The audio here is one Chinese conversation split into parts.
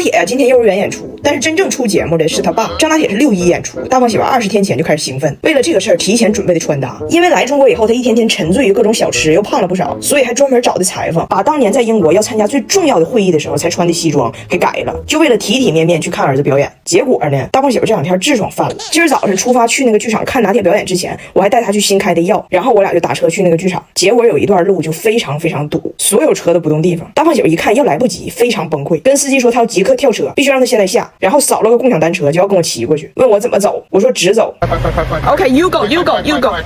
铁呀，今天幼儿园演出，但是真正出节目的是他爸。张大铁是6·1演出，大胖媳妇20天前就开始兴奋，为了这个事儿提前准备的穿搭。因为来中国以后，他一天天沉醉于各种小吃，又胖了不少，所以还专门找的裁缝，把当年在英国要参加最重要的会议的时候才穿的西装给改了，就为了体体面面去看儿子表演。结果呢，大胖媳妇这2天痔疮犯了。今儿早上出发去那个剧场看拿铁表演之前，我还带他去新开的药，然后我俩就打车去那个剧场。结果有一段路就非常堵，所有车都不动地方。大胖媳妇一看要来不及，非常崩溃，跟司机说他要即刻跳车，必须让他现在下，然后扫了个共享单车就要跟我骑过去，问我怎么走，我说直走。OK, you go.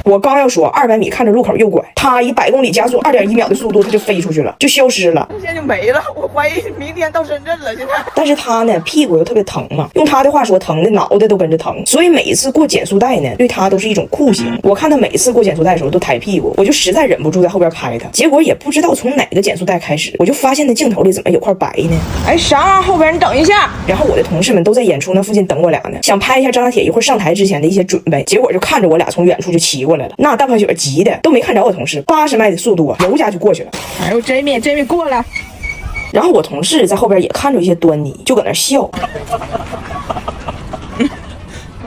我刚要说200米看着路口右拐，他以100公里加速2.1秒的速度他就飞出去了，就消失了，现在就没了。我怀疑明天到深圳了。现在，但是他呢屁股又特别疼嘛，用他的话说，疼的脑袋都跟着疼，所以每一次过减速带呢，对他都是一种酷刑。我看他每一次过减速带的时候都抬屁股，我就实在忍不住在后边拍他，结果也不知道从哪个减速带开始，我就发现那镜头里怎么有块白呢？哎，啥？后边你等一下。然后我的同事们都在演出那附近等我俩呢，想拍一下张大铁一会儿上台之前的一些准备，结果就看着我俩从远处就骑过来了。那大胖媳妇急的都没看着我同事，80迈的速度啊，油家就过去了。哎呦 ，Jamie 过来。然后我同事在后边也看出一些端倪，就搁那笑。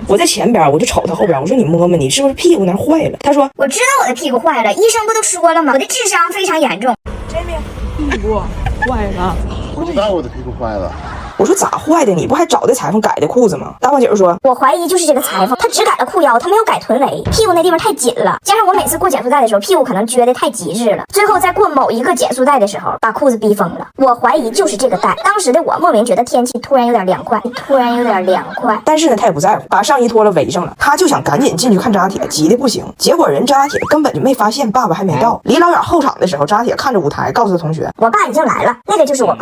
我在前边，我就瞅他后边，我说你摸摸，你是不是屁股那坏了？他说我知道我的屁股坏了，医生不都说了吗？我的智商非常严重。Jamie， 屁股坏了。不知道我的屁股坏了。我说咋坏的？你不还找的裁缝改的裤子吗？大胖姐说，我怀疑就是这个裁缝，他只改了裤腰，他没有改臀围，屁股那地方太紧了，加上我每次过减速带的时候，屁股可能撅得太极致了，最后在过某一个减速带的时候，把裤子逼疯了。我怀疑就是这个带。当时的我莫名觉得天气突然有点凉快，但是呢，他也不在乎，把上衣脱了围上了，他就想赶紧进去看张大铁，急得不行。结果人张大铁根本就没发现爸爸还没到，离老远后场的时候，张大铁看着舞台，告诉他同学，我爸已经来了，那个就是我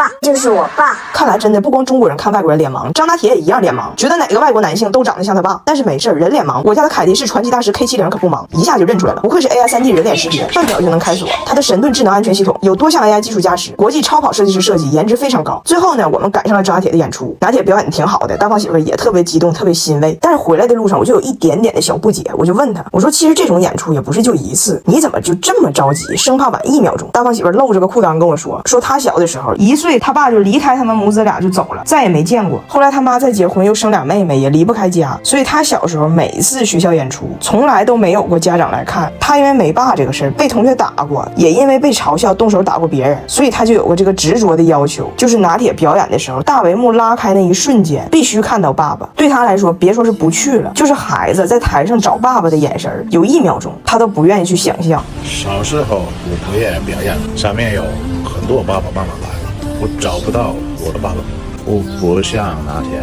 爸，看来真的不光中国人看外国人脸盲，张大铁也一样脸盲，觉得哪个外国男性都长得像他爸。但是没事，人脸盲，我家的凯迪士传奇大师 K70可不盲，一下就认出来了，不愧是 AI 3D 人脸识别，半秒就能开锁。它的神盾智能安全系统有多项 AI 技术加持，国际超跑设计师设计，颜值非常高。最后呢，我们赶上了张大铁的演出，拿铁表演的挺好的，大胖媳妇也特别激动，特别欣慰。但是回来的路上，我就有一点点的小不解，我就问他，我说其实这种演出也不是就一次，你怎么就这么着急，生怕晚1秒钟？大胖媳妇露着个裤裆跟我说他小的时候1岁，他爸就离开他们母子俩就走了，再也没见过。后来他妈再结婚又生2妹妹，也离不开家，所以他小时候每一次学校演出从来都没有过家长来看。他因为没爸这个事儿被同学打过，也因为被嘲笑动手打过别人，所以他就有过这个执着的要求，就是拿铁表演的时候，大帷幕拉开那一瞬间必须看到爸爸。对他来说，别说是不去了，就是孩子在台上找爸爸的眼神，有1秒钟他都不愿意去想象。小时候我不愿意表演，上面有很多爸爸妈妈来了，我找不到我的爸爸，我不像拿铁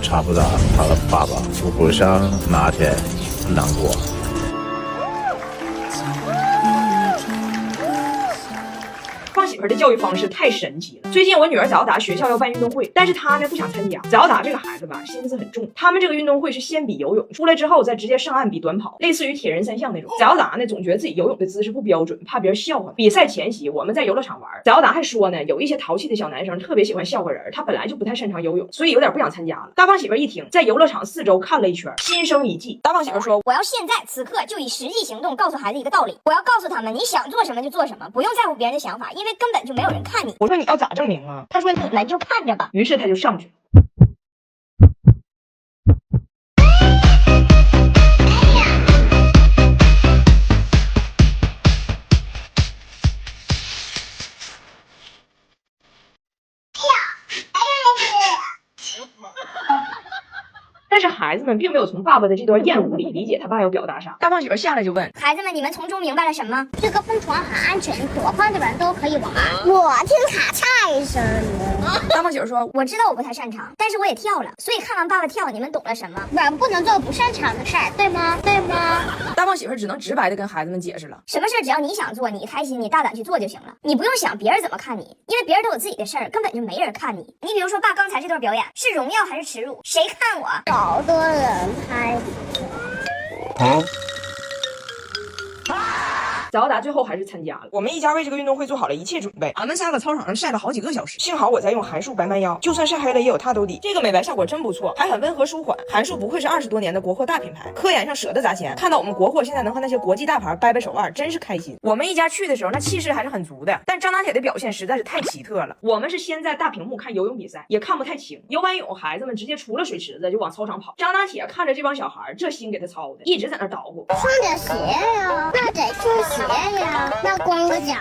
查不到他的爸爸，我不像拿铁难过。胖媳妇的教育方式太神奇了。最近我女儿早达学校要办运动会，但是她呢不想参加。早达这个孩子吧，心思很重。他们这个运动会是先比游泳，出来之后再直接上岸比短跑，类似于铁人3项那种。早达呢总觉得自己游泳的姿势不标准，怕别人笑话。比赛前夕，我们在游乐场玩，早达还说呢，有一些淘气的小男生特别喜欢笑话人，他本来就不太擅长游泳，所以有点不想参加了。大胖媳妇一听，在游乐场4周看了一圈，心生一计。大胖媳妇说，我要现在此刻就以实际行动告诉孩子一个道理，我要告诉他们，你想做什么就做什么，不用在乎别人的想法，因为根本就没有人看你。我说你要咋证明啊？他说你们就看着吧。于是他就上去。但是孩子们并没有从爸爸的这段厌恶里理解他爸要表达啥。大胖媳妇下来就问孩子们，你们从中明白了什么？这个蹦床很安全，多胖的人都可以玩。我听他太声了。大胖媳妇说，我知道我不太擅长，但是我也跳了，所以看完爸爸跳，你们懂了什么？人不能做不擅长的事儿，对吗？大胖媳妇只能直白的跟孩子们解释了，什么事只要你想做，你开心，你大胆去做就行了，你不用想别人怎么看你，因为别人都有自己的事儿，根本就没人看你。你比如说爸刚才这段表演是荣耀还是耻辱？谁看我？好多人拍。早达最后还是参加了。我们一家为这个运动会做好了一切准备，俺们仨搁操场上晒了好几个小时，幸好我在用韩束白蛮腰，就算晒黑了也有它兜底。这个美白效果真不错，还很温和舒缓。韩束不愧是20多年的国货大品牌，科研上舍得砸钱。看到我们国货现在能和那些国际大牌掰掰手腕，真是开心。我们一家去的时候，那气势还是很足的，但张拿铁的表现实在是太奇特了。我们是先在大屏幕看游泳比赛，也看不太清。游完泳，孩子们直接出了水池子就往操场跑。张拿铁看着这帮小孩，这心给他操的，一直在那捣鼓。穿点鞋呀，那得穿鞋呀，那光个脚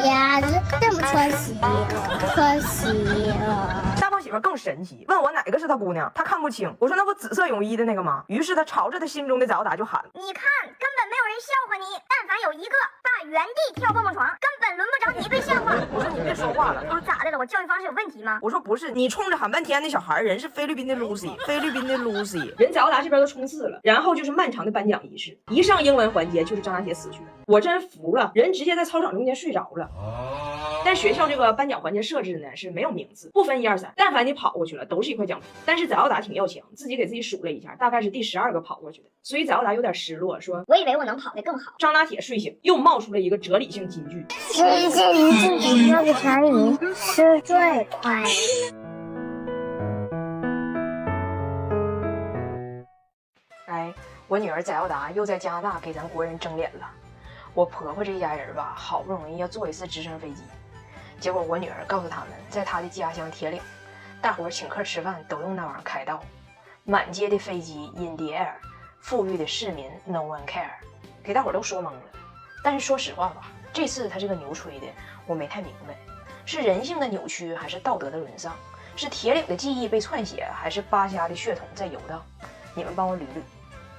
呀，这么穿鞋呀，穿鞋呀。大胖媳妇更神奇，问我哪个是她姑娘，她看不清。我说那不紫色泳衣的那个吗？于是她朝着她心中的早达就喊：你看，根本没有人笑话你，但凡有一个爸原地跳蹦蹦床，根本轮不着你被笑话。我说你别说话了。我说咋的了？我教育方式有问题吗？我说不是，你冲着喊半天那小孩，人是菲律宾的 Lucy， 菲律宾的 Lucy。人早达这边都冲刺了，然后就是漫长的颁奖仪式，一上英文环节就是张拿铁死去了，我真服了，人直接在操场中间睡着了。但学校这个颁奖环节设置呢是没有名次，不分1、2、3，但凡你跑过去了都是一块奖牌。但是早达挺要强，自己给自己数了一下，大概是第12个跑过去的，所以早达有点失落，说我以为我能跑得更好。张拿铁睡醒又冒出了一个哲理性金句：世界里最重要的成语是最快。哎，我女儿早达又在加拿大给咱国人争脸了。我婆婆这一家人吧，好不容易要坐一次直升飞机，结果我女儿告诉他们，在她的家乡铁岭，大伙儿请客吃饭都用那玩意儿开道，满街的飞机 in the air， 富裕的市民 no one care， 给大伙儿都说懵了。但是说实话吧，这次他这个牛吹的我没太明白，是人性的扭曲还是道德的沦丧？是铁岭的记忆被篡写，还是巴虾的血统在游荡？你们帮我捋捋。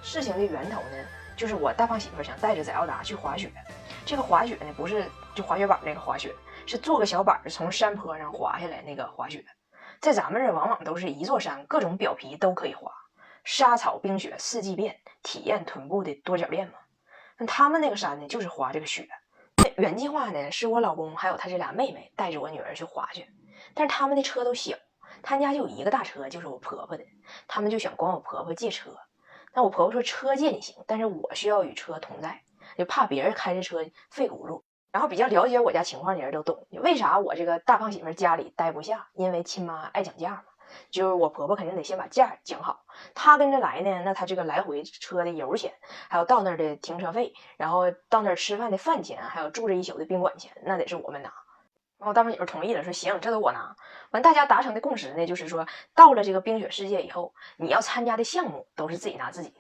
事情的源头呢，就是我大胖媳妇想带着早达去滑雪。这个滑雪呢，不是就滑雪板那个滑雪，是坐个小板从山坡上滑下来那个滑雪。在咱们这往往都是一座山，各种表皮都可以滑，沙草冰雪四季变，体验臀部的多角恋嘛。那他们那个山呢，就是滑这个雪。原计划呢，是我老公还有他这俩妹妹带着我女儿去滑去，但是他们的车都小，他家就有一个大车，就是我婆婆的，他们就想管我婆婆借车。那我婆婆说车借你行，但是我需要与车同在，就怕别人开着车费轱辘。然后比较了解我家情况的人都懂，为啥我这个大胖媳妇家里待不下，因为亲妈爱讲价嘛，就是我婆婆肯定得先把价讲好，她跟着来呢，那她这个来回车的油钱，还有到那儿的停车费，然后到那儿吃饭的饭钱，还有住这一宿的宾馆钱，那得是我们拿。然后大胖媳妇同意了，说行，这都我拿。完，大家达成的共识呢，就是说到了这个冰雪世界以后，你要参加的项目都是自己拿自己的。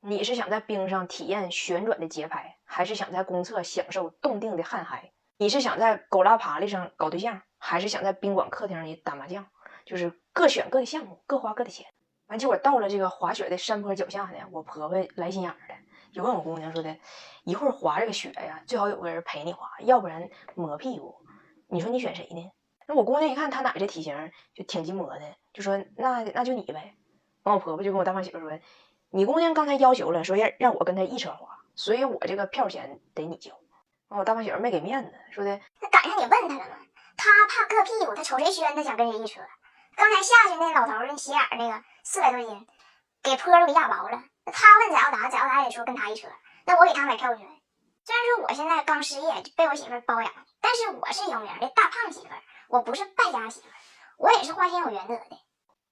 你是想在冰上体验旋转的节拍，还是想在公厕享受冻定的汗嗨？你是想在狗拉爬犁上搞对象，还是想在宾馆客厅里打麻将？就是各选各的项目，各花各的钱。完，结果到了这个滑雪的山坡脚下呢，我婆婆来心眼儿的，就问我姑娘说的，一会儿滑这个雪呀，最好有个人陪你滑，要不然磨屁股。你说你选谁呢？那我姑娘一看她奶这体型就挺筋磨的，就说那就你呗。完，我婆婆就跟我大胖媳妇说，你姑娘刚才要求了，说让我跟她一车滑，所以我这个票钱得你交。完，我大胖媳妇没给面子，说的那赶上你问他了吗？他怕硌屁股，他瞅谁宣，他想跟谁一车。刚才下去那老头儿那斜眼那个400多斤，给坡都给压薄了。他问翟达，翟达也说跟他一车，那我给他买票钱。虽然说我现在刚失业，被我媳妇包养，但是我是有名的大胖媳妇，我不是败家媳妇，我也是花钱有原则的。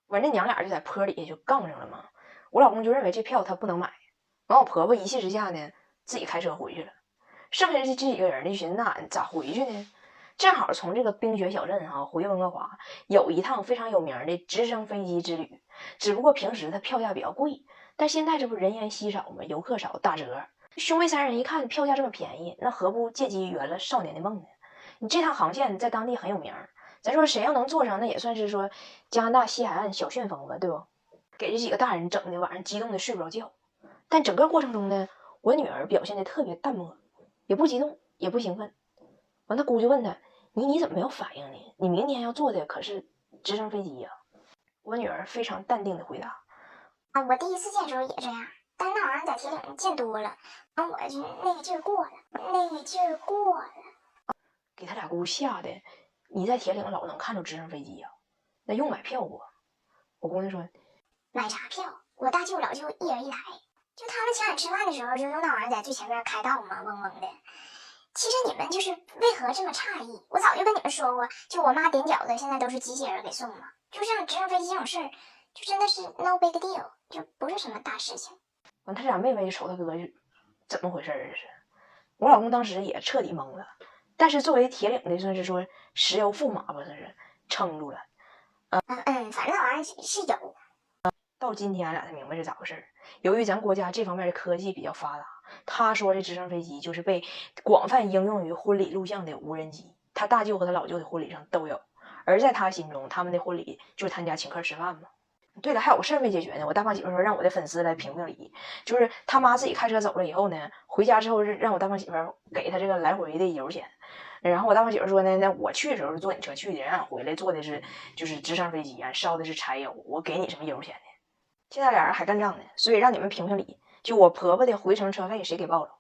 完，这娘俩就在坡底下就杠上了嘛。我老公就认为这票他不能买，完我婆婆一气之下呢，自己开车回去了。剩下的这几个人呢，就寻思那俺咋回去呢？正好从这个冰雪小镇回温哥华有一趟非常有名的直升飞机之旅，只不过平时它票价比较贵，但现在这不人烟稀少嘛，游客少，打折。兄妹3人一看票价这么便宜，那何不借机圆了少年的梦呢？你这趟航线在当地很有名，咱说谁要能坐上，那也算是说加拿大西海岸小旋风吧，对不？给这几个大人整的晚上激动的睡不着觉。但整个过程中呢，我女儿表现的特别淡漠，也不激动也不兴奋。完，他姑就问他，你怎么没有反应呢？你明天要坐的可是直升飞机呀。我女儿非常淡定的回答，我第一次见的时候也这样，但那玩意儿在铁岭见多了，然后我就那个劲儿过了，给他俩姑吓的，你在铁岭老能看着直升飞机呀？那用买票不？我姑娘说，买啥票？我大舅老舅一人一台，就他们请俺吃饭的时候，就用那玩意儿在最前面开道嘛，嗡嗡的。其实你们就是为何这么诧异？我早就跟你们说过，就我妈点饺子现在都是机器人给送嘛。就像直升飞机这种事儿，就真的是 no big deal， 就不是什么大事情。完，他俩妹妹瞅他哥就怎么回事儿？这是我老公当时也彻底懵了。但是作为铁岭的，算是说石油驸马吧，算是撑住了。反正那玩意儿是有。到今天俺俩才明白是咋回事儿。由于咱国家这方面的科技比较发达，他说这直升飞机就是被广泛应用于婚礼录像的无人机，他大舅和他老舅的婚礼上都有。而在他心中，他们的婚礼就是他家请客吃饭嘛。对了，还有个事儿没解决呢。我大胖媳妇说让我的粉丝来评评理，就是他妈自己开车走了以后呢，回家之后让我大胖媳妇给他这个来回的油钱。然后我大胖媳妇说呢，那我去的时候是坐你车去的，让俺回来坐的是就是直升飞机啊，烧的是柴油，我给你什么油钱呢？现在俩人还干仗呢，所以让你们评评理，就我婆婆的回程车费谁给报了？